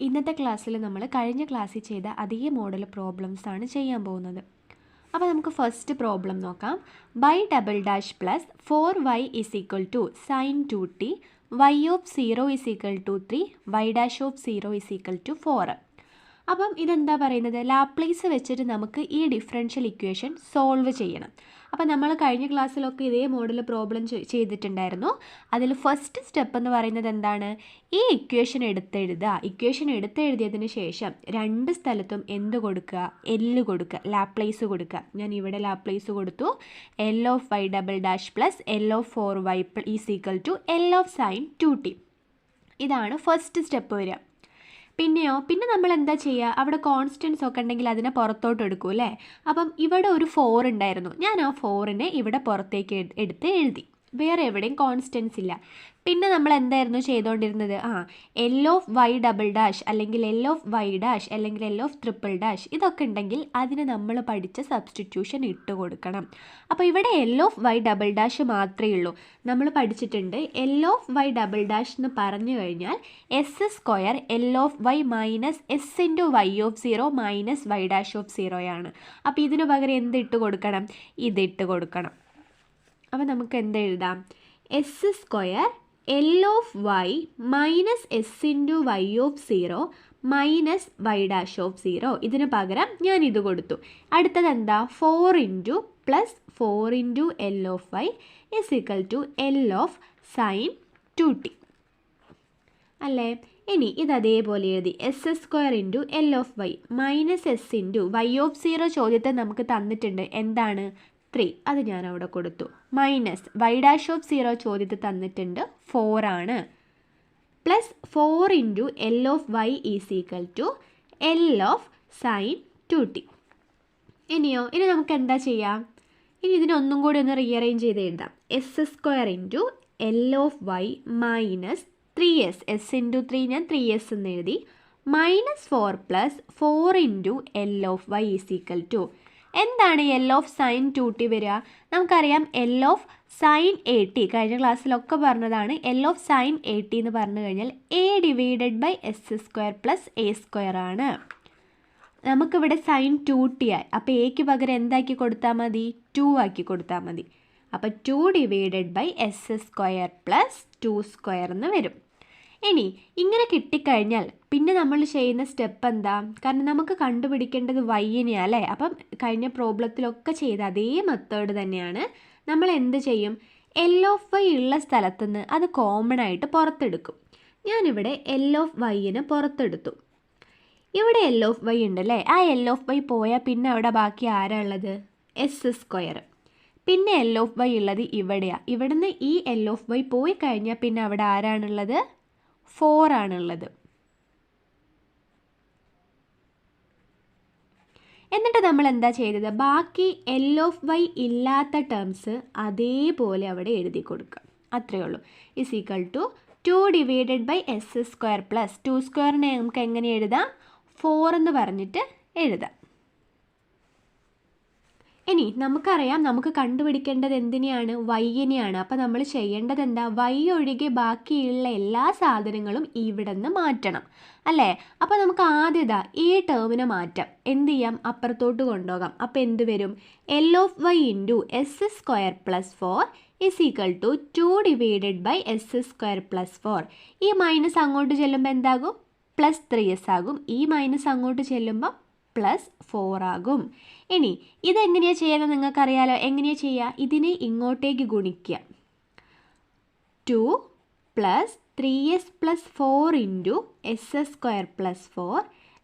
ഇന്നത്തെ ക്ലാസ്സിൽ നമ്മൾ കഴിഞ്ഞ ക്ലാസ്സിൽ ചെയ്ത അതേ മോഡൽ പ്രോബ്ലംസ് ആണ് ചെയ്യാൻ പോകുന്നത്. അപ്പോൾ നമുക്ക് ഫസ്റ്റ് പ്രോബ്ലം നോക്കാം. y double dash plus 4y is equal to sine 2t y of 0 is equal to 3 y dash of 0 is equal to 4. അപ്പം ഇതെന്താ പറയുന്നത്, ലാപ്ലേസ് വെച്ചിട്ട് നമുക്ക് ഈ ഡിഫറൻഷ്യൽ ഇക്വേഷൻ സോൾവ് ചെയ്യണം. അപ്പം നമ്മൾ കഴിഞ്ഞ ക്ലാസ്സിലൊക്കെ ഇതേ മോഡൽ പ്രോബ്ലം ചെയ്തിട്ടുണ്ടായിരുന്നു. അതിൽ ഫസ്റ്റ് സ്റ്റെപ്പ് എന്ന് പറയുന്നത് എന്താണ്, ഈ ഇക്വേഷൻ എടുത്തെഴുതുക. ഇക്വേഷൻ എടുത്തെഴുതിയതിന് ശേഷം രണ്ട് സ്ഥലത്തും എന്ത് കൊടുക്കുക, എല്ല് കൊടുക്കുക, ലാപ്ലേസ് കൊടുക്കുക. ഞാൻ ഇവിടെ ലാപ്ലേസ് കൊടുത്തു. L of Y double dash plus L of 4y is equal to L of sine 2t. ഇതാണ് ഫസ്റ്റ് സ്റ്റെപ്പ് വരിക. പിന്നെ നമ്മൾ എന്താ ചെയ്യുക, അവിടെ കോൺസ്റ്റൻസ് ഒക്കെ ഉണ്ടെങ്കിൽ അതിനെ പുറത്തോട്ട് എടുക്കും അല്ലേ. അപ്പം ഇവിടെ ഒരു 4 ഉണ്ടായിരുന്നു, ഞാൻ ആ 4നെ ഇവിടെ പുറത്തേക്ക് എടുത്ത് എഴുതി. വേറെ എവിടെയും കോൺസ്റ്റൻസ് ഇല്ല. പിന്നെ നമ്മൾ എന്തായിരുന്നു ചെയ്തുകൊണ്ടിരുന്നത്, L of Y double dash അല്ലെങ്കിൽ എൽ ഓഫ് വൈ ഡാഷ് അല്ലെങ്കിൽ എൽ ഓഫ് ട്രിപ്പിൾ ഡാഷ് ഇതൊക്കെ ഉണ്ടെങ്കിൽ അതിന് നമ്മൾ പഠിച്ച സബ്സ്റ്റിറ്റ്യൂഷൻ ഇട്ട് കൊടുക്കണം. അപ്പോൾ ഇവിടെ L of Y double dash മാത്രമേ ഉള്ളൂ. നമ്മൾ പഠിച്ചിട്ടുണ്ട് L of Y double dash എന്ന് പറഞ്ഞു കഴിഞ്ഞാൽ S square L of Y minus S into Y of 0 minus Y dash of 0 ആണ്. അപ്പോൾ ഇതിന് പകരം എന്ത് ഇട്ട് കൊടുക്കണം, ഇതിട്ട് കൊടുക്കണം. അപ്പോൾ നമുക്ക് എന്തെഴുതാം, S square L of Y minus S into Y of 0 minus Y dash of 0. ഇതിന് പകരം ഞാൻ ഇത് കൊടുത്തു. അടുത്തത് എന്താ, 4 into plus 4 into L of Y is equal to L of sine 2t അല്ലേ. ഇനി ഇത് അതേപോലെ എഴുതി, S square into L of Y minus S into Y of 0 ചോദ്യത്തെ നമുക്ക് തന്നിട്ടുണ്ട്, എന്താണ് 3, അത് ഞാൻ അവിടെ കൊടുത്തു. മൈനസ് വൈ ഡാഷ് ഓഫ് 0 ചോദ്യത്തിൽ തന്നിട്ടുണ്ട് 4 ആണ്. Plus 4 into L of Y is equal to L of sine 2t. ഇനി നമുക്ക് എന്താ ചെയ്യാം, ഇനി ഇതിനൊന്നും കൂടി ഒന്ന് റീഅറേഞ്ച് ചെയ്ത് എഴുതാം. S square into L of Y minus 3s, S into 3 ഞാൻ 3s എന്ന് എഴുതി, minus 4 plus 4 into L of Y is equal to എന്താണ് എൽ ഓഫ് സൈൻ 2t വരിക. നമുക്കറിയാം എൽ ഓഫ് സൈൻ 80 കഴിഞ്ഞ ക്ലാസ്സിലൊക്കെ പറഞ്ഞതാണ്. എൽ ഓഫ് സൈൻ 80 എന്ന് പറഞ്ഞു കഴിഞ്ഞാൽ A divided by S square plus A square ആണ്. നമുക്കിവിടെ സൈൻ 2t ആയി, അപ്പോൾ എക്ക് പകരം എന്താക്കി കൊടുത്താൽ മതി, 2 ആക്കി കൊടുത്താൽ മതി. അപ്പോൾ 2 divided by S square plus 2 square എന്ന് വരും. ഇനി ഇങ്ങനെ കിട്ടിക്കഴിഞ്ഞാൽ പിന്നെ നമ്മൾ ചെയ്യുന്ന സ്റ്റെപ്പ് എന്താ, കാരണം നമുക്ക് കണ്ടുപിടിക്കേണ്ടത് വൈനെയാണ് അല്ലേ. അപ്പം കഴിഞ്ഞ പ്രോബ്ലത്തിലൊക്കെ ചെയ്ത അതേ മെത്തേഡ് തന്നെയാണ്. നമ്മൾ എന്ത് ചെയ്യും, എൽ ഓഫ് വൈ ഉള്ള സ്ഥലത്തുനിന്ന് അത് കോമൺ ആയിട്ട് പുറത്തെടുക്കും. ഞാനിവിടെ എൽ ഓഫ് വൈനെ പുറത്തെടുത്തു. ഇവിടെ എൽ ഓഫ് വൈ ഉണ്ടല്ലേ, ആ എൽ ഓഫ് വൈ പോയാൽ പിന്നെ അവിടെ ബാക്കി ആരാ ഉള്ളത്, എസ് സ്ക്വയർ. പിന്നെ എൽ ഓഫ് വൈ ഉള്ളത് ഇവിടെയാണ്. ഇവിടുന്ന് ഈ എൽ ഓഫ് വൈ പോയി കഴിഞ്ഞാൽ പിന്നെ അവിടെ ആരാണുള്ളത്, 4 ആണുള്ളത്. എന്നിട്ട് നമ്മൾ എന്താ ചെയ്തത്, ബാക്കി എൽ ഓഫ് വൈ ഇല്ലാത്ത ടേംസ് അതേപോലെ അവിടെ എഴുതി കൊടുക്കുക, അത്രയേ ഉള്ളൂ. Is equal to 2 divided by S square plus 2 സ്ക്വയറിനെ നമുക്ക് എങ്ങനെ എഴുതാം, 4 എന്ന് പറഞ്ഞിട്ട് എഴുതാം. ഇനി നമുക്കറിയാം നമുക്ക് കണ്ടുപിടിക്കേണ്ടത് എന്തിനെയാണ്, വൈനെയാണ്. അപ്പോൾ നമ്മൾ ചെയ്യേണ്ടത് എന്താ, വൈ ഒഴികെ ബാക്കിയുള്ള എല്ലാ സാധനങ്ങളും ഇവിടെ നിന്ന് മാറ്റണം അല്ലേ. അപ്പോൾ നമുക്ക് ആദ്യത ഈ ടേമിനെ മാറ്റാം. എന്ത് ചെയ്യാം, അപ്പുറത്തോട്ട് കൊണ്ടുപോകാം. അപ്പോൾ എന്ത് വരും, L of Y into S square plus 4 is equal to 2 divided by S square plus 4. ഈ മൈനസ് അങ്ങോട്ട് ചെല്ലുമ്പോൾ എന്താകും, പ്ലസ് 3s ആകും. ഈ മൈനസ് അങ്ങോട്ട് ചെല്ലുമ്പോൾ പ്ലസ് 4 ആകും. ഇനി ഇതെങ്ങനെയാണ് ചെയ്യുന്നത് നിങ്ങൾക്കറിയാലോ. എങ്ങനെയാണ് ചെയ്യുക, ഇതിനെ ഇങ്ങോട്ടേക്ക് ഗുണിക്കുക. 2 plus 3s plus 4 into S square plus 4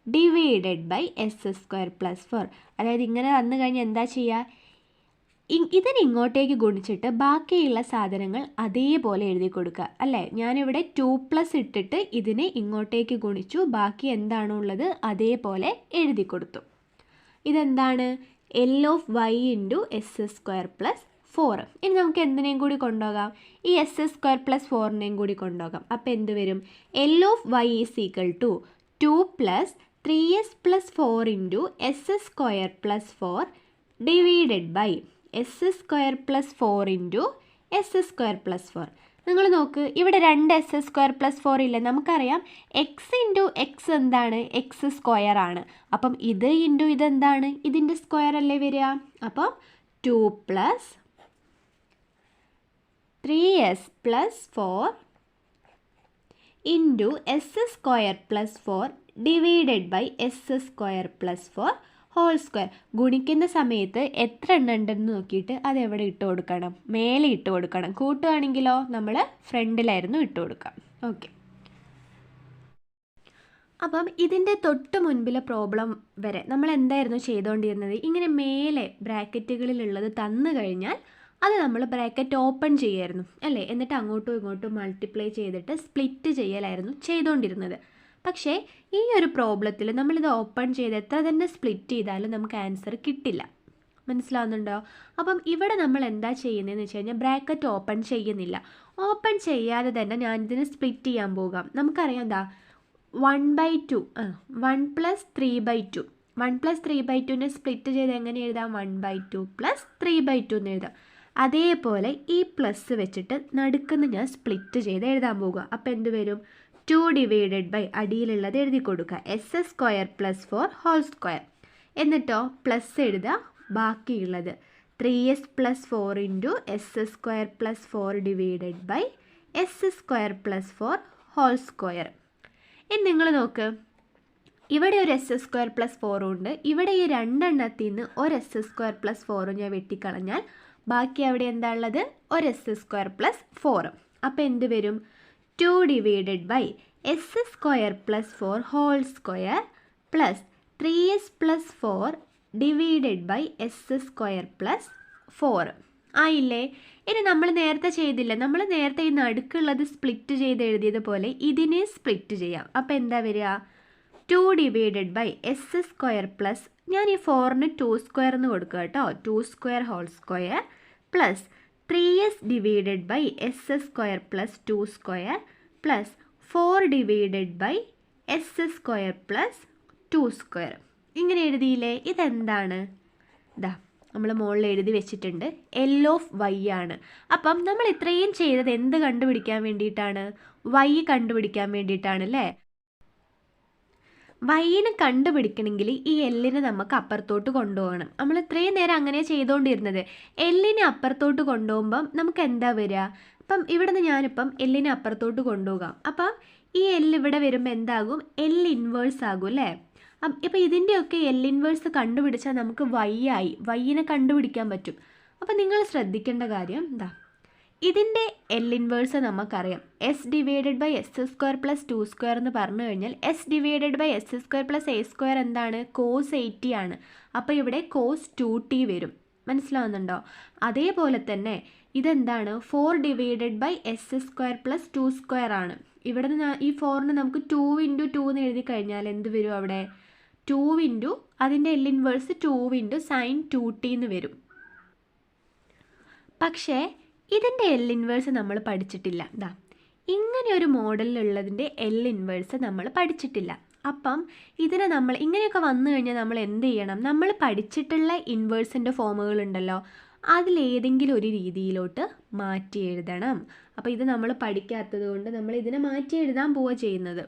divided by S square plus 4. അതായത് ഇങ്ങനെ വന്നു കഴിഞ്ഞാൽ എന്താ ചെയ്യുക, ഇതിന് ഇങ്ങോട്ടേക്ക് ഗുണിച്ചിട്ട് ബാക്കിയുള്ള സാധനങ്ങൾ അതേപോലെ എഴുതി കൊടുക്കുക അല്ലേ. ഞാനിവിടെ 2+ ഇട്ടിട്ട് ഇതിനെ ഇങ്ങോട്ടേക്ക് ഗുണിച്ചു, ബാക്കി എന്താണോ ഉള്ളത് അതേപോലെ എഴുതി കൊടുത്തു. ഇതെന്താണ്, L of Y into S square plus 4. ഇനി നമുക്ക് എന്തിനേയും കൂടി കൊണ്ടുപോകാം, ഈ എസ് സ്ക്വയർ പ്ലസ് 4നെയും കൂടി കൊണ്ടുപോകാം. അപ്പോൾ എന്ത് വരും, L of Y is equal to 2 plus 3s plus 4 into S square plus 4 divided by S square plus 4 into S square plus 4. നിങ്ങൾ നോക്ക്, ഇവിടെ 2s² + 4 ഇല്ല. നമുക്കറിയാം എക്സ് ഇൻറ്റു എക്സ് എന്താണ്, എക്സ് സ്ക്വയർ ആണ്. അപ്പം ഇത് ഇൻറ്റു ഇതെന്താണ്, ഇതിൻ്റെ സ്ക്വയർ അല്ലേ വരിക. അപ്പം 2 + 3s + 4 into s² + 4 divided by s² + 4 whole square. ഗുണിക്കുന്ന സമയത്ത് എത്ര എണ്ണം ഉണ്ടെന്ന് നോക്കിയിട്ട് അത് എവിടെ ഇട്ട് കൊടുക്കണം, മേലെ ഇട്ട് കൊടുക്കണം. കൂട്ടുകയാണെങ്കിലോ നമ്മൾ ഫ്രണ്ടിലായിരുന്നു ഇട്ട് കൊടുക്കാം. ഓക്കെ. അപ്പം ഇതിൻ്റെ തൊട്ട് മുൻപിലെ പ്രോബ്ലം വരെ നമ്മൾ എന്തായിരുന്നു ചെയ്തുകൊണ്ടിരുന്നത്, ഇങ്ങനെ മേലെ ബ്രാക്കറ്റുകളിലുള്ളത് തന്നു കഴിഞ്ഞാൽ അത് നമ്മൾ ബ്രാക്കറ്റ് ഓപ്പൺ ചെയ്യായിരുന്നു അല്ലേ, എന്നിട്ട് അങ്ങോട്ടും ഇങ്ങോട്ടും മൾട്ടിപ്ലൈ ചെയ്തിട്ട് സ്പ്ലിറ്റ് ചെയ്യലായിരുന്നു ചെയ്തുകൊണ്ടിരുന്നത്. പക്ഷേ ഈ ഒരു പ്രോബ്ലത്തിൽ നമ്മളിത് ഓപ്പൺ ചെയ്ത് എത്ര തന്നെ സ്പ്ലിറ്റ് ചെയ്താലും നമുക്ക് ആൻസർ കിട്ടില്ല. മനസ്സിലാവുന്നുണ്ടോ? അപ്പം ഇവിടെ നമ്മൾ എന്താ ചെയ്യുന്നതെന്ന് വെച്ച് കഴിഞ്ഞാൽ ബ്രാക്കറ്റ് ഓപ്പൺ ചെയ്യുന്നില്ല. ഓപ്പൺ ചെയ്യാതെ തന്നെ ഞാനിതിന് സ്പ്ലിറ്റ് ചെയ്യാൻ പോകാം. നമുക്കറിയാം എന്താ 1/2 1 + 3/2 1 + 3/2നെ സ്പ്ലിറ്റ് ചെയ്ത് എങ്ങനെ എഴുതാം, 1/2 + 3/2 എന്ന് എഴുതാം. അതേപോലെ ഈ പ്ലസ് വെച്ചിട്ട് നടുക്കുന്ന ഞാൻ സ്പ്ലിറ്റ് ചെയ്ത് എഴുതാൻ പോകുക. അപ്പോൾ എന്ത് വരും, 2 ഡിവൈഡഡ് ബൈ അടിയിലുള്ളത് എഴുതി കൊടുക്കുക, s² + 4 ഹോൾ സ്ക്വയർ. എന്നിട്ടോ പ്ലസ് എഴുതുക, ബാക്കിയുള്ളത് 3s + 4 into s² + 4 divided by s² + 4 whole square. ഇനി നിങ്ങൾ നോക്ക്, ഇവിടെ ഒരു s² + 4 ഉണ്ട്. ഇവിടെ ഈ രണ്ടെണ്ണത്തിൽ നിന്ന് ഒരു s² + 4 ഞാൻ വെട്ടിക്കളഞ്ഞാൽ ബാക്കി അവിടെ എന്താ ഉള്ളത്, ഒരു s² + 4. അപ്പോൾ എന്ത് വരും, 2 divided by s² + 4 whole square plus 3s + 4 divided by s² + 4 ആയില്ലേ. ഇനി നമ്മൾ നേരത്തെ ചെയ്തില്ല, നമ്മൾ നേരത്തെ ഈ നടുക്കുള്ളത് സ്പ്ലിറ്റ് ചെയ്ത് എഴുതിയതുപോലെ ഇതിനെ സ്പ്ലിറ്റ് ചെയ്യാം. അപ്പോൾ എന്താ വരിക, 2 ഡിവൈഡഡ് ബൈ s² ഞാൻ ഈ 4ന് 2² എന്ന് കൊടുക്കുക കേട്ടോ, 2² whole square plus 3s divided by s² + 2² plus 4 divided by s² + 2². ഇങ്ങനെ എഴുതിയില്ലേ. ഇതെന്താണ്, ഇതാ നമ്മൾ മുകളിൽ എഴുതി വെച്ചിട്ടുണ്ട്, L(y) ആണ്. അപ്പം നമ്മൾ ഇത്രയും ചെയ്തത് എന്ത് കണ്ടുപിടിക്കാൻ വേണ്ടിയിട്ടാണ്, y കണ്ടുപിടിക്കാൻ വേണ്ടിയിട്ടാണ് അല്ലേ. വൈനെ കണ്ടുപിടിക്കണമെങ്കിൽ ഈ എല്ലിനെ നമുക്ക് അപ്പുറത്തോട്ട് കൊണ്ടുപോകണം. നമ്മൾ ഇത്രയും നേരം അങ്ങനെ ചെയ്തുകൊണ്ടിരുന്നത്. എല്ലിനെ അപ്പുറത്തോട്ട് കൊണ്ടുപോകുമ്പം നമുക്ക് എന്താ വരിക, അപ്പം ഇവിടെ നിന്ന് ഞാനിപ്പം എല്ലിനെ അപ്പുറത്തോട്ട് കൊണ്ടുപോകാം. അപ്പം ഈ എല്ല് ഇവിടെ വരുമ്പോൾ എന്താകും, L ഇൻവേഴ്സ് ആകും അല്ലേ. ഇപ്പം ഇതിൻ്റെയൊക്കെ L ഇൻവേഴ്സ് കണ്ടുപിടിച്ചാൽ നമുക്ക് വൈനെ കണ്ടുപിടിക്കാൻ പറ്റും. അപ്പം നിങ്ങൾ ശ്രദ്ധിക്കേണ്ട കാര്യം എന്താ, ഇതിൻ്റെ L ഇൻവേഴ്സ് നമുക്കറിയാം, s ഡിവൈഡഡ് ബൈ s² + 2² എന്ന് പറഞ്ഞു കഴിഞ്ഞാൽ s divided by s² + a² എന്താണ്, cos 80 ആണ്. അപ്പോൾ ഇവിടെ cos 2t വരും. മനസ്സിലാവുന്നുണ്ടോ? അതേപോലെ തന്നെ ഇതെന്താണ്, 4 ഡിവൈഡഡ് ബൈ s² + 2² ആണ്. ഇവിടെ നിന്ന് ഈ 4ന് നമുക്ക് 2 × 2 എന്ന് എഴുതി കഴിഞ്ഞാൽ എന്ത് വരും, അവിടെ 2 ഇൻറ്റു അതിൻ്റെ L inverse 2 into sin 2t എന്ന് വരും. പക്ഷേ ഇതിൻ്റെ L ഇൻവേഴ്സ് നമ്മൾ പഠിച്ചിട്ടില്ല. ഇതാ ഇങ്ങനെ ഒരു മോഡലിലുള്ളതിൻ്റെ L ഇൻവേഴ്സ് നമ്മൾ പഠിച്ചിട്ടില്ല. അപ്പം ഇതിനെ നമ്മൾ ഇങ്ങനെയൊക്കെ വന്നു കഴിഞ്ഞാൽ നമ്മൾ എന്ത് ചെയ്യണം, നമ്മൾ പഠിച്ചിട്ടുള്ള ഇൻവേഴ്സിൻ്റെ ഫോമുകളുണ്ടല്ലോ അതിലേതെങ്കിലും ഒരു രീതിയിലോട്ട് മാറ്റി എഴുതണം. അപ്പോൾ ഇത് നമ്മൾ പഠിക്കാത്തത് കൊണ്ട് നമ്മൾ ഇതിനെ മാറ്റി എഴുതാൻ പോവുക ചെയ്യുന്നത്.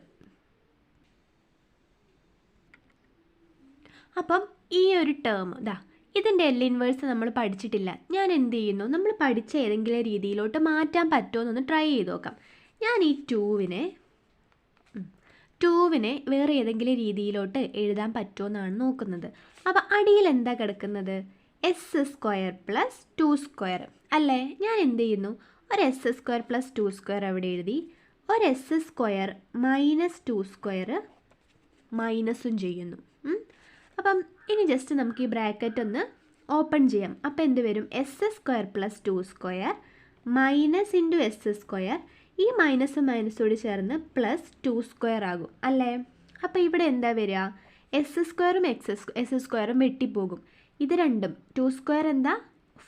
അപ്പം ഈ ഒരു ടേം ഇതാ ഇതിൻ്റെ L ഇൻവേഴ്സ് നമ്മൾ പഠിച്ചിട്ടില്ല. ഞാൻ എന്ത് ചെയ്യുന്നു, നമ്മൾ പഠിച്ച ഏതെങ്കിലും രീതിയിലോട്ട് മാറ്റാൻ പറ്റുമോ എന്നൊന്ന് ട്രൈ ചെയ്ത് നോക്കാം. ഞാൻ ഈ 2വിനെ വേറെ ഏതെങ്കിലും രീതിയിലോട്ട് എഴുതാൻ പറ്റുമോ എന്നാണ് നോക്കുന്നത്. അപ്പോൾ അടിയിൽ എന്താ കിടക്കുന്നത്, s² + 2² അല്ലേ. ഞാൻ എന്ത് ചെയ്യുന്നു, ഒരു s² + 2² അവിടെ എഴുതി, ഒരു s² - 2² മൈനസും ചെയ്യുന്നു. അപ്പം ഇനി ജസ്റ്റ് നമുക്ക് ഈ ബ്രാക്കറ്റ് ഒന്ന് ഓപ്പൺ ചെയ്യാം. അപ്പോൾ എന്ത് വരും, s² + 2² മൈനസ് ഇൻറ്റു s², ഈ മൈനസും മൈനസോട് ചേർന്ന് പ്ലസ് 2² ആകും അല്ലേ. അപ്പോൾ ഇവിടെ എന്താ വരിക, s²ഉം s² വെട്ടിപ്പോകും. ഇത് രണ്ടും 2² എന്താ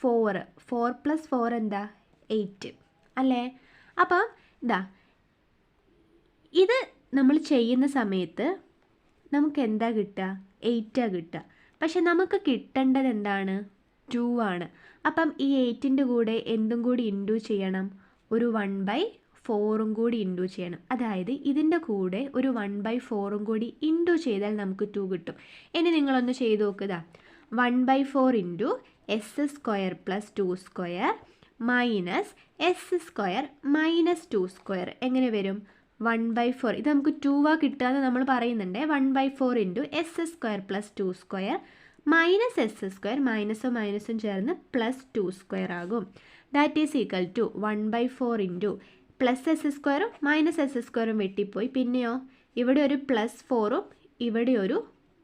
4 + 4 എന്താ 8 അല്ലേ. അപ്പോൾ ഇതാ ഇത് നമ്മൾ ചെയ്യുന്ന സമയത്ത് നമുക്ക് എന്താ കിട്ടുക, 8 കിട്ടുക. പക്ഷെ നമുക്ക് കിട്ടേണ്ടത് എന്താണ്, 2 ആണ്. അപ്പം ഈ 8ൻ്റെ കൂടെ എന്തും കൂടി ഇൻറ്റു ചെയ്യണം, ഒരു 1/4 കൂടി ഇൻറ്റു ചെയ്യണം. അതായത് ഇതിൻ്റെ കൂടെ ഒരു 1/4 കൂടി ഇൻറ്റു ചെയ്താൽ നമുക്ക് 2 കിട്ടും. ഇനി നിങ്ങളൊന്ന് ചെയ്ത് നോക്കുക. 1/4 into S square plus 2 square minus s square minus 2 square എങ്ങനെ വരും? 1/4. ഇത് നമുക്ക് 2 കിട്ടുക എന്ന് നമ്മൾ പറയുന്നുണ്ട്. 1/4 into S square plus 2 square minus s square മൈനസും മൈനസും ചേർന്ന് പ്ലസ് 2 സ്ക്വയർ ആകും. That is equal to 1/4 into plus s സ്ക്വയറും മൈനസ് എസ് സ്ക്വയറും വെട്ടിപ്പോയി. പിന്നെയോ ഇവിടെ ഒരു +4ഉം ഇവിടെ ഒരു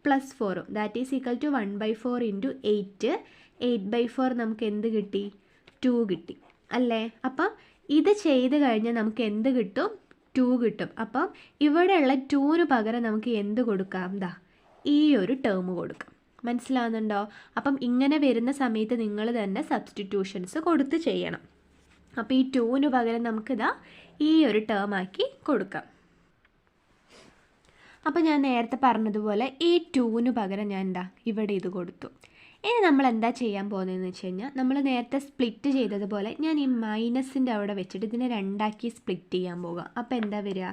+4ഉം. That is equal to 1/4 into 8. 8/4 നമുക്ക് എന്ത് കിട്ടി? 2 കിട്ടി അല്ലേ? അപ്പം ഇത് ചെയ്ത് കഴിഞ്ഞാൽ നമുക്ക് എന്ത് കിട്ടും? 2 കിട്ടും. അപ്പം ഇവിടെയുള്ള 2ന് പകരം നമുക്ക് എന്ത് കൊടുക്കാം? ഈ ഒരു ടേം കൊടുക്കാം. മനസ്സിലാവുന്നുണ്ടോ? അപ്പം ഇങ്ങനെ വരുന്ന സമയത്ത് നിങ്ങൾ തന്നെ സബ്സ്റ്റിറ്റ്യൂഷൻസ് കൊടുത്ത് ചെയ്യണം. അപ്പോൾ ഈ 2ന് പകരം നമുക്കിതാ ഈ ഒരു ടേം ആക്കി കൊടുക്കാം. അപ്പോൾ ഞാൻ നേരത്തെ പറഞ്ഞതുപോലെ ഈ 2ന് പകരം ഞാൻ ഇവിടെ ഇത് കൊടുത്തു. ഇനി നമ്മൾ എന്താ ചെയ്യാൻ പോകുന്നതെന്ന് വെച്ച് കഴിഞ്ഞാൽ നമ്മൾ നേരത്തെ സ്പ്ലിറ്റ് ചെയ്തതുപോലെ ഞാൻ ഈ മൈനസിൻ്റെ അവിടെ വെച്ചിട്ട് ഇതിനെ 2ആക്കി സ്പ്ലിറ്റ് ചെയ്യാൻ പോകാം. അപ്പോൾ എന്താ വരിക?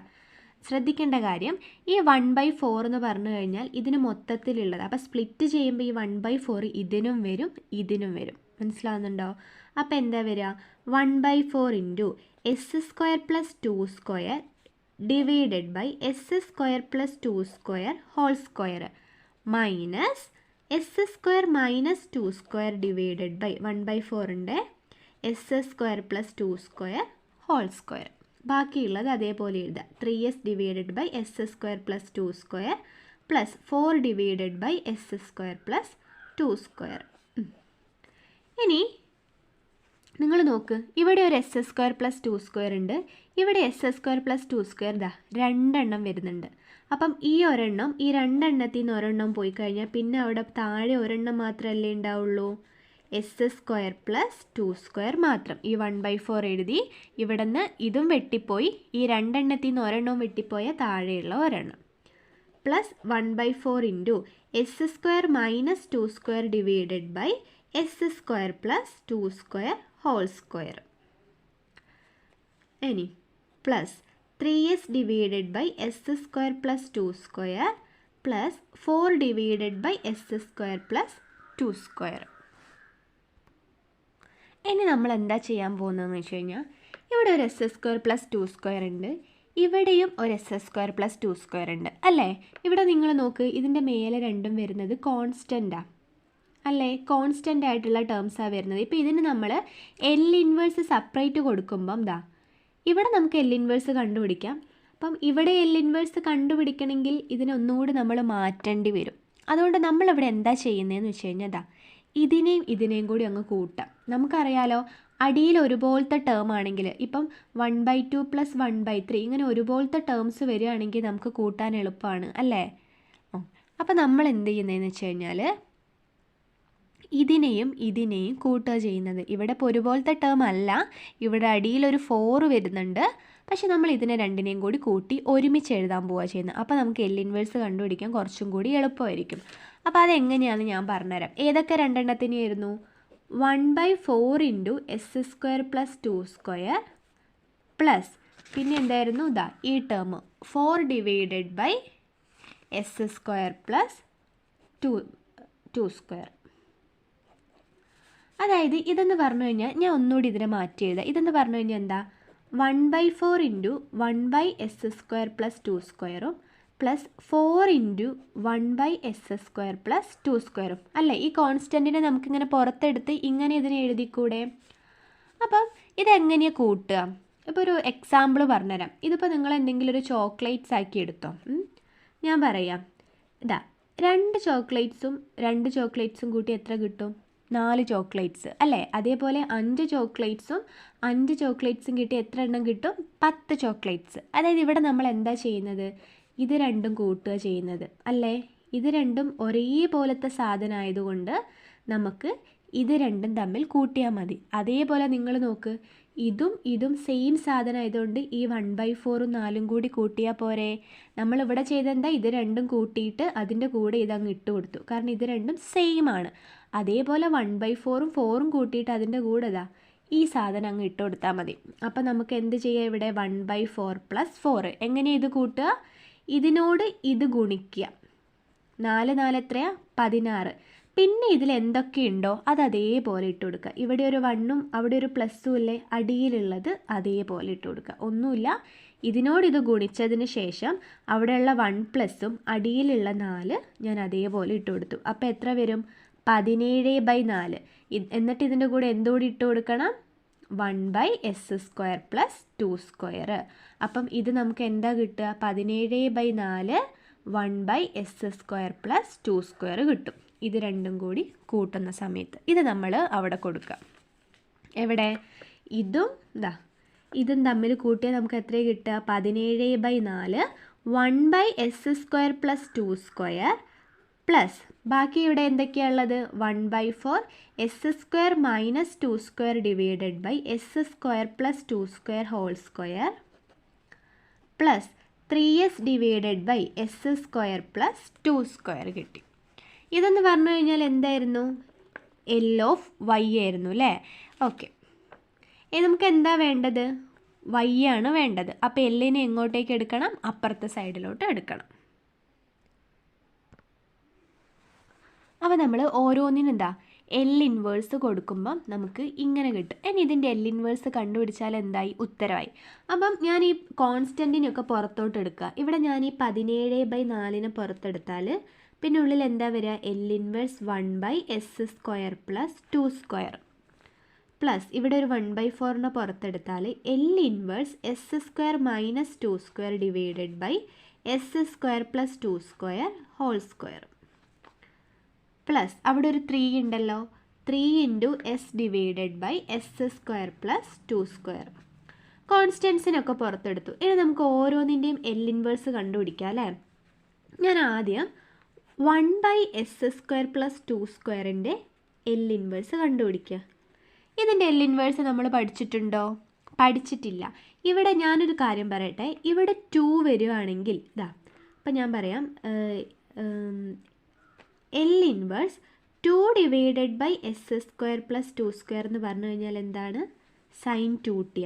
ശ്രദ്ധിക്കേണ്ട കാര്യം, ഈ 1/4 എന്ന് പറഞ്ഞു കഴിഞ്ഞാൽ ഇതിന് മൊത്തത്തിലുള്ളത്. അപ്പോൾ സ്പ്ലിറ്റ് ചെയ്യുമ്പോൾ ഈ 1/4 ഇതിനും വരും ഇതിനും വരും. മനസ്സിലാവുന്നുണ്ടോ? അപ്പോൾ എന്താ വരിക? 1/4 into S square plus 2 square divided by S square plus 2 square whole square minus s square minus 2 square divided by 1/4ൻ്റെ s square plus 2 square whole square. ബാക്കിയുള്ളത് അതേപോലെ എഴുതാം. 3s divided by S square plus 2 square plus 4 divided by S square plus 2 square. ഇനി നിങ്ങൾ നോക്ക്, ഇവിടെ ഒരു S square plus 2 square ഉണ്ട്, ഇവിടെ എസ് സ്ക്വയർ പ്ലസ് 2 സ്ക്വയർ 2 വരുന്നുണ്ട്. അപ്പം ഈ ഒരെണ്ണം ഈ 2 നിന്ന് ഒരെണ്ണം പോയി കഴിഞ്ഞാൽ പിന്നെ അവിടെ താഴെ ഒരെണ്ണം മാത്രമല്ലേ ഉണ്ടാവുള്ളൂ? എസ് സ്ക്വയർ പ്ലസ് 2 സ്ക്വയർ മാത്രം. ഈ 1/4 എഴുതി, ഇവിടെ നിന്ന് ഇതും വെട്ടിപ്പോയി, ഈ 2 നിന്ന് ഒരെണ്ണം വെട്ടിപ്പോയ താഴെയുള്ള ഒരെണ്ണം plus 1/4 into S square minus 2 square divided by S square plus 2 square whole square. ഇനി plus 3s divided by S square plus 2 square plus 4 divided by S square plus 2 square. ഇനി നമ്മൾ എന്താ ചെയ്യാൻ പോകുന്നതെന്ന് വെച്ച് കഴിഞ്ഞാൽ ഇവിടെ ഒരു എസ് സ്ക്വയർ പ്ലസ് 2 സ്ക്വയർ ഉണ്ട്, ഇവിടെയും ഒരു എസ് സ്ക്വയർ പ്ലസ് 2 സ്ക്വയർ ഉണ്ട് അല്ലേ? ഇവിടെ നിങ്ങൾ നോക്ക്, ഇതിൻ്റെ മേലെ രണ്ടും വരുന്നത് കോൺസ്റ്റൻ്റാണ് അല്ലേ? കോൺസ്റ്റൻ്റ് ആയിട്ടുള്ള ടേംസാണ് വരുന്നത്. ഇപ്പോൾ ഇതിന് നമ്മൾ എൽ ഇൻവേഴ്സ് സെപ്പറേറ്റ് കൊടുക്കുമ്പം ഇവിടെ നമുക്ക് എൽ ഇൻവേഴ്സ് കണ്ടുപിടിക്കാം. അപ്പം ഇവിടെ എൽ ഇൻവേഴ്സ് കണ്ടുപിടിക്കണമെങ്കിൽ ഇതിനൊന്നുകൂടി നമ്മൾ മാറ്റേണ്ടി വരും. അതുകൊണ്ട് നമ്മളിവിടെ എന്താ ചെയ്യുന്നതെന്ന് വെച്ച് കഴിഞ്ഞാൽ ഇതിനെയും കൂടി അങ്ങ് കൂട്ടാം. നമുക്കറിയാലോ, അടിയിൽ ഒരുപോലത്തെ ടേം ആണെങ്കിൽ ഇപ്പം 1/2 പ്ലസ് 1/3 ഇങ്ങനെ ഒരുപോലത്തെ ടേംസ് വരികയാണെങ്കിൽ നമുക്ക് കൂട്ടാൻ എളുപ്പമാണ് അല്ലേ? അപ്പം നമ്മൾ എന്ത് ചെയ്യുന്നതെന്ന് വെച്ച് കഴിഞ്ഞാൽ ഇതിനെയും കൂട്ടുക ചെയ്യുന്നത്. ഇവിടെ ഇപ്പോൾ ഒരുപോലത്തെ ടേം അല്ല, ഇവിടെ അടിയിലൊരു 4 വരുന്നുണ്ട്, പക്ഷെ നമ്മൾ ഇതിനെ രണ്ടിനെയും കൂടി കൂട്ടി ഒരുമിച്ച് എഴുതാൻ പോവുക ചെയ്യുന്നത്. അപ്പോൾ നമുക്ക് എൽ ഇൻവേഴ്സ് കണ്ടുപിടിക്കാൻ കുറച്ചും കൂടി എളുപ്പമായിരിക്കും. അപ്പോൾ അതെങ്ങനെയാണെന്ന് ഞാൻ പറഞ്ഞുതരാം. ഏതൊക്കെ രണ്ടെണ്ണത്തിനായിരുന്നു? 1/4 into S square plus 2 square plus പിന്നെ എന്തായിരുന്നു? ഈ term 4 divided by S square plus 2 square. അതായത് ഇതെന്ന് പറഞ്ഞു കഴിഞ്ഞാൽ ഞാൻ ഒന്നുകൂടി ഇതിനെ മാറ്റി എഴുതാം. ഇതെന്ന് പറഞ്ഞു കഴിഞ്ഞാൽ എന്താ? 1/4 ഇൻറ്റു 1/s സ്ക്വയർ പ്ലസ് 2 സ്ക്വയറും plus 4 into 1/s square plus 2 സ്ക്വയറും അല്ലേ? ഈ കോൺസ്റ്റൻറ്റിനെ നമുക്കിങ്ങനെ പുറത്തെടുത്ത് ഇങ്ങനെ ഇതിനെ എഴുതിക്കൂടെ? അപ്പം ഇതെങ്ങനെയാണ് കൂട്ടുക? ഇപ്പോൾ ഒരു എക്സാമ്പിൾ പറഞ്ഞുതരാം. ഇതിപ്പോൾ നിങ്ങൾ എന്തെങ്കിലും ഒരു ചോക്ലേറ്റ്സ് ആക്കി എടുത്തോ. ഞാൻ പറയാം, 2 ചോക്ലേറ്റ്സും കൂട്ടി എത്ര കിട്ടും? 4 ചോക്ലേറ്റ്സ് അല്ലേ? അതേപോലെ 5 ചോക്ലേറ്റ്സും കിട്ടി എത്ര എണ്ണം കിട്ടും? 10 ചോക്ലേറ്റ്സ്. അതായത് ഇവിടെ നമ്മൾ എന്താ ചെയ്യുന്നത്? ഇത് രണ്ടും കൂട്ടുക ചെയ്യുന്നത് അല്ലേ? ഇത് രണ്ടും ഒരേപോലത്തെ സാധനമായതുകൊണ്ട് നമുക്ക് ഇത് രണ്ടും തമ്മിൽ കൂട്ടിയാൽ മതി. അതേപോലെ നിങ്ങൾ നോക്ക്, ഇതും സെയിം സാധനമായതുകൊണ്ട് ഈ 1/4ഉം 4ഉം കൂടി കൂട്ടിയാൽ പോരെ? നമ്മളിവിടെ ചെയ്തെന്താ? ഇത് രണ്ടും കൂട്ടിയിട്ട് അതിൻ്റെ കൂടെ ഇതങ്ങ് ഇട്ട് കൊടുത്തു, കാരണം ഇത് രണ്ടും സെയിം ആണ്. അതേപോലെ 1/4ഉം 4ഉം കൂട്ടിയിട്ട് അതിൻ്റെ കൂടെ ഈ സാധനം അങ്ങ് ഇട്ട് കൊടുത്താൽ മതി. അപ്പോൾ നമുക്ക് എന്ത് ചെയ്യാം, ഇവിടെ 1/4 + 4 എങ്ങനെയാണ് ഇത് കൂട്ടുക, ഇതിനോട് ഇത് ഗുണിക്കുക. 4 4 എത്രയാ 16. പിന്നെ ഇതിൽ എന്തൊക്കെയുണ്ടോ അത് അതേപോലെ ഇട്ട് കൊടുക്കുക. ഇവിടെ ഒരു 1ഉം അവിടെ ഒരു പ്ലസ്സും ഇല്ലേ, അടിയിലുള്ളത് അതേപോലെ ഇട്ട് കൊടുക്കുക. ഒന്നുമില്ല, ഇതിനോട് ഇത് ഗുണിച്ചതിന് ശേഷം അവിടെയുള്ള 1+ഉം അടിയിലുള്ള 4 ഞാൻ അതേപോലെ ഇട്ട് കൊടുത്തു. അപ്പോൾ എത്ര വരും, 17/4. എന്നിട്ട് ഇതിൻ്റെ കൂടെ എന്തുകൂടി ഇട്ട് കൊടുക്കണം, 1/s² + 2². അപ്പം ഇത് നമുക്ക് എന്താ കിട്ടുക, 17/4 1/s² + 2² കിട്ടും. ഇത് രണ്ടും കൂടി കൂട്ടുന്ന സമയത്ത് ഇത് നമ്മൾ അവിടെ കൊടുക്കുക. എവിടെ, ഇതും തമ്മിൽ കൂട്ടിയാൽ നമുക്ക് എത്ര കിട്ടുക, 17/4 1/s² + 2² പ്ലസ് ബാക്കി ഇവിടെ എന്തൊക്കെയാണുള്ളത്, 1/4 s² - 2² divided by s² + 2² whole square plus 3s divided by s² + 2² കിട്ടി. ഇതെന്ന് പറഞ്ഞു കഴിഞ്ഞാൽ എന്തായിരുന്നു, L(y) ആയിരുന്നു അല്ലേ. ഓക്കെ, ഇനി നമുക്ക് എന്താ വേണ്ടത്, y ആണ് വേണ്ടത്. അപ്പോൾ എല്ലിനെ എങ്ങോട്ടേക്ക് എടുക്കണം, അപ്പുറത്തെ സൈഡിലോട്ട് എടുക്കണം. അപ്പോൾ നമ്മൾ ഓരോന്നിനും L-1 കൊടുക്കുമ്പം നമുക്ക് ഇങ്ങനെ കിട്ടും. ഇനി ഇതിൻ്റെ L-1 കണ്ടുപിടിച്ചാൽ എന്തായി, ഉത്തരമായി. അപ്പം ഞാൻ ഈ കോൺസ്റ്റൻറ്റിനൊക്കെ പുറത്തോട്ട് എടുക്കുക. ഇവിടെ ഞാൻ ഈ 17/4 പുറത്തെടുത്താൽ പിന്നെ ഉള്ളിൽ എന്താ വരിക, L-1 1/s² + 2² പ്ലസ് ഇവിടെ ഒരു 1/4 പുറത്തെടുത്താൽ L-1 s² - 2² divided by s² + 2² whole square plus അവിടെ ഒരു 3 ഉണ്ടല്ലോ, 3 × s ഡിവൈഡഡ് ബൈ s² + 2². കോൺസ്റ്റൻസിനൊക്കെ പുറത്തെടുത്തു. ഇനി നമുക്ക് ഓരോന്നിൻ്റെയും L-1 കണ്ടുപിടിക്കാം അല്ലേ. ഞാൻ ആദ്യം 1/s² + 2² L-1 കണ്ടുപിടിക്കുക. ഇതിൻ്റെ L-1 നമ്മൾ പഠിച്ചിട്ടുണ്ടോ, പഠിച്ചിട്ടില്ല. ഇവിടെ ഞാനൊരു കാര്യം പറയട്ടെ, ഇവിടെ 2 വരികയാണെങ്കിൽ അപ്പം ഞാൻ പറയാം, L-1 2 ഡിവൈഡഡ് ബൈ s² + 2² എന്ന് പറഞ്ഞു കഴിഞ്ഞാൽ എന്താണ്, sin 2t.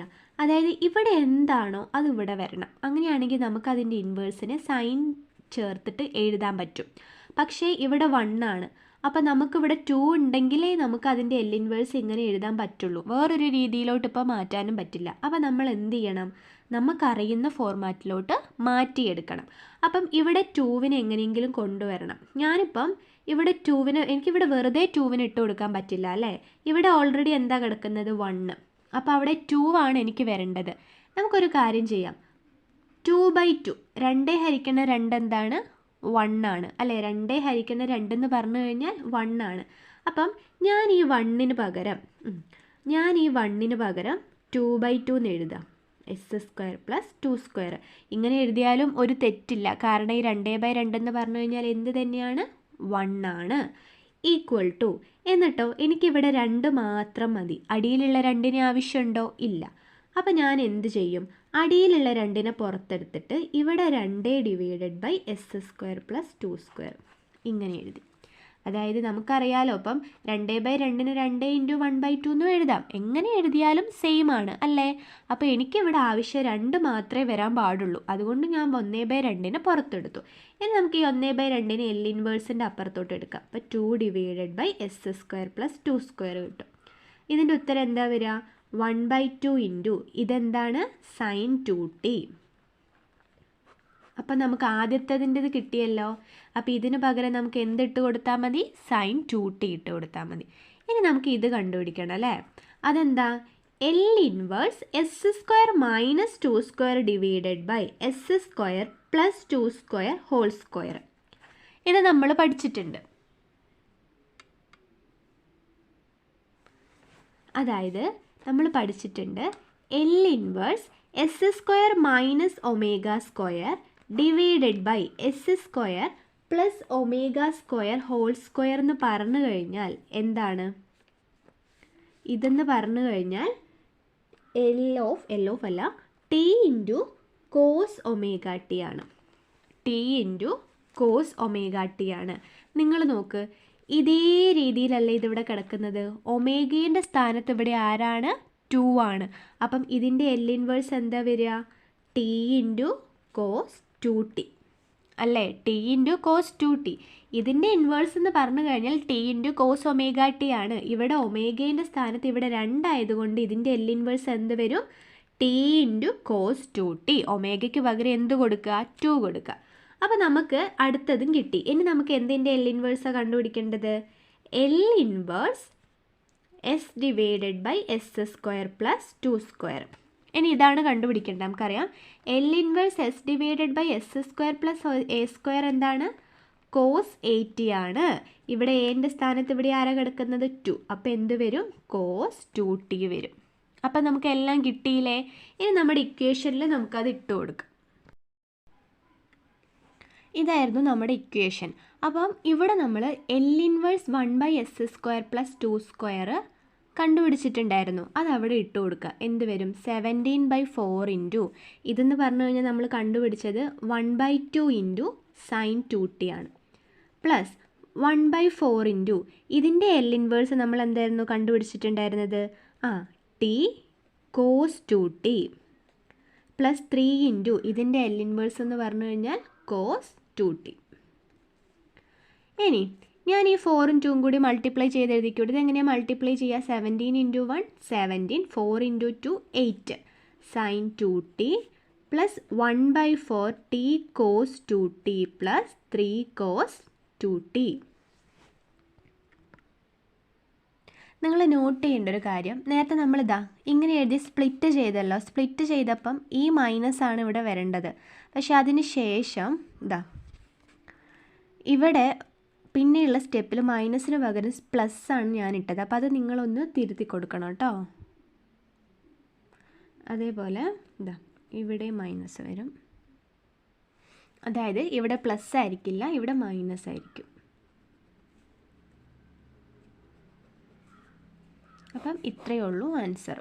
അതായത് ഇവിടെ എന്താണോ അത് ഇവിടെ വരണം. അങ്ങനെയാണെങ്കിൽ നമുക്ക് അതിൻ്റെ ഇൻവേഴ്സിനെ സൈൻ ചേർത്തിട്ട് എഴുതാൻ പറ്റും. പക്ഷേ ഇവിടെ 1 ആണ്. അപ്പോൾ നമുക്കിവിടെ 2 ഉണ്ടെങ്കിലേ നമുക്ക് അതിൻ്റെ L-1 ഇങ്ങനെ എഴുതാൻ പറ്റുള്ളൂ. വേറൊരു രീതിയിലോട്ട് ഇപ്പോൾ മാറ്റാനും പറ്റില്ല. അപ്പോൾ നമ്മൾ എന്ത് ചെയ്യണം, നമുക്കറിയുന്ന ഫോർമാറ്റിലോട്ട് മാറ്റിയെടുക്കണം. അപ്പം ഇവിടെ 2വിനെ എങ്ങനെയെങ്കിലും കൊണ്ടുവരണം. ഞാനിപ്പം ഇവിടെ 2വിന്, എനിക്കിവിടെ വെറുതെ 2വിന് ഇട്ട് കൊടുക്കാൻ പറ്റില്ല അല്ലേ. ഇവിടെ ഓൾറെഡി എന്താ കിടക്കുന്നത്, 1. അപ്പോൾ അവിടെ 2 ആണ് എനിക്ക് വരേണ്ടത്. നമുക്കൊരു കാര്യം ചെയ്യാം, 2/2 2 ഹരിക്കണ 2 എന്താണ്, 1 ആണ് അല്ലേ. 2 ഹരിക്കണ 2 എന്ന് പറഞ്ഞു കഴിഞ്ഞാൽ 1 ആണ്. അപ്പം ഞാൻ ഈ 1ന് പകരം 2/2 എന്ന് എഴുതാം, s² + 2². ഇങ്ങനെ എഴുതിയാലും ഒരു തെറ്റില്ല, കാരണം ഈ 2/2 എന്ന് പറഞ്ഞു കഴിഞ്ഞാൽ എന്ത് തന്നെയാണ്, 1 ആണ്. ഈക്വൽ ടു, എന്നിട്ടോ എനിക്കിവിടെ 2 മാത്രം മതി. അടിയിലുള്ള 2ന് ആവശ്യമുണ്ടോ, ഇല്ല. അപ്പം ഞാൻ എന്ത് ചെയ്യും, അടിയിലുള്ള 2നെ പുറത്തെടുത്തിട്ട് ഇവിടെ 2 ഡിവൈഡഡ് ബൈ s² + 2² ഇങ്ങനെ എഴുതി. അതായത് നമുക്കറിയാലോ, അപ്പം 2/2ന് 2 × 1/2 എന്നും എഴുതാം. എങ്ങനെ എഴുതിയാലും സെയിം ആണ് അല്ലേ. അപ്പോൾ എനിക്കിവിടെ ആവശ്യം 2 മാത്രമേ വരാൻ പാടുള്ളൂ. അതുകൊണ്ട് ഞാൻ 1/2നെ പുറത്തെടുത്തു. ഇനി നമുക്ക് ഈ 1/2നെ L-1 അപ്പുറത്തോട്ട് എടുക്കാം. അപ്പോൾ 2 ഡിവൈഡഡ് ബൈ s² + 2² കിട്ടും. ഇതിൻ്റെ ഉത്തരം എന്താ വരിക, 1/2 × ഇതെന്താണ്, sin 2t. അപ്പം നമുക്ക് ആദ്യത്തേതിൻ്റെ ഇത് കിട്ടിയല്ലോ. അപ്പോൾ ഇതിന് പകരം നമുക്ക് എന്തിട്ട് കൊടുത്താൽ മതി, sin 2t ഇട്ട് കൊടുത്താൽ മതി. ഇനി നമുക്ക് ഇത് കണ്ടുപിടിക്കണം അല്ലേ. അതെന്താ, L-1 s² - 2² divided by s² + 2² whole square. ഇത് നമ്മൾ പഠിച്ചിട്ടുണ്ട്. അതായത് നമ്മൾ പഠിച്ചിട്ടുണ്ട് L-1 s² - ω² divided by s² + ω² whole square എന്ന് പറഞ്ഞു കഴിഞ്ഞാൽ എന്താണ്, ഇതെന്ന് പറഞ്ഞു കഴിഞ്ഞാൽ L of അല്ല, t × cos ωt ആണ്. t × cos ωt ആണ്. നിങ്ങൾ നോക്ക്, ഇതേ രീതിയിലല്ലേ ഇതിവിടെ കിടക്കുന്നത്. ഒമേഗയുടെ സ്ഥാനത്ത് ഇവിടെ ആരാണ്, 2 ആണ്. അപ്പം ഇതിൻ്റെ എൽ ഇൻവേഴ്സ് എന്താ വരിക? ടി ഇൻറ്റു കോസ് 2t അല്ലേ? T into cos 2t. ഇതിൻ്റെ ഇൻവേഴ്സ് എന്ന് പറഞ്ഞു കഴിഞ്ഞാൽ T into cos omega T ആണ്. ഇവിടെ ഒമേഗേൻ്റെ സ്ഥാനത്ത് ഇവിടെ 2 ആയതുകൊണ്ട് ഇതിൻ്റെ എൽ ഇൻവേഴ്സ് എന്ത് വരും? T into cos 2t. ഒമേഗയ്ക്ക് പകരം എന്ത് കൊടുക്കുക? 2 കൊടുക്കുക. അപ്പോൾ നമുക്ക് അടുത്തതും കിട്ടി. ഇനി നമുക്ക് എന്തിൻ്റെ എൽ ഇൻവേഴ്സാണ് കണ്ടുപിടിക്കേണ്ടത്? L inverse S divided by S square plus 2 square. ഇനി ഇതാണ് കണ്ടുപിടിക്കേണ്ടത്. നമുക്കറിയാം L inverse S divided by S square plus A square എന്താണ്? കോസ് 80 ആണ്. ഇവിടെ എൻ്റെ സ്ഥാനത്ത് ഇവിടെ ആരാ കിടക്കുന്നത്? 2. അപ്പോൾ എന്ത് വരും? കോസ് 2t വരും. അപ്പം നമുക്ക് എല്ലാം കിട്ടിയില്ലേ? ഇനി നമ്മുടെ ഇക്വേഷനിൽ നമുക്കത് ഇട്ട് കൊടുക്കാം. ഇതായിരുന്നു നമ്മുടെ ഇക്വേഷൻ. അപ്പം ഇവിടെ നമ്മൾ L inverse 1/s square plus 2 square കണ്ടുപിടിച്ചിട്ടുണ്ടായിരുന്നു. അത് അവിടെ ഇട്ട് കൊടുക്കുക. എന്ത് വരും? 17/4 ഇൻറ്റു ഇതെന്ന് പറഞ്ഞു കഴിഞ്ഞാൽ നമ്മൾ കണ്ടുപിടിച്ചത് 1/2 ഇൻറ്റു സൈൻ 2t ആണ്. പ്ലസ് 1/4 ഇൻറ്റു ഇതിൻ്റെ എൽ ഇൻവേഴ്സ് നമ്മൾ എന്തായിരുന്നു കണ്ടുപിടിച്ചിട്ടുണ്ടായിരുന്നത്? T cos 2t plus 3 into ഇതിൻ്റെ എൽ ഇൻവേഴ്സ് എന്ന് പറഞ്ഞു കഴിഞ്ഞാൽ കോസ് 2t. ഇനി ഞാൻ ഈ 4ഉം 2ഉം കൂടി മൾട്ടിപ്ലൈ ചെയ്ത് എഴുതിക്കൂടെ? ഇതെങ്ങനെയാണ് മൾട്ടിപ്ലൈ ചെയ്യുക? 17 into 1 17, 4 into 2 8 sine 2t plus 1/4 T cos 2t plus 3 cos 2t. നിങ്ങൾ നോട്ട് ചെയ്യേണ്ട ഒരു കാര്യം, നേരത്തെ നമ്മളിതാ ഇങ്ങനെ എഴുതി സ്പ്ലിറ്റ് ചെയ്തല്ലോ. സ്പ്ലിറ്റ് ചെയ്തപ്പം ഈ മൈനസ് ആണ് ഇവിടെ വരേണ്ടത്. പക്ഷെ അതിന് ശേഷം ഇതാ ഇവിടെ പിന്നെയുള്ള സ്റ്റെപ്പിൽ മൈനസിന് പകരം പ്ലസ് ആണ് ഞാൻ ഇട്ടത്. അപ്പോൾ അത് നിങ്ങളൊന്ന് തിരുത്തി കൊടുക്കണം കേട്ടോ. അതേപോലെ ഇതാ ഇവിടെ മൈനസ് വരും. അതായത് ഇവിടെ പ്ലസ് ആയിരിക്കില്ല, ഇവിടെ മൈനസ് ആയിരിക്കും. അപ്പം ഇത്രയേ ഉള്ളൂ ആൻസർ.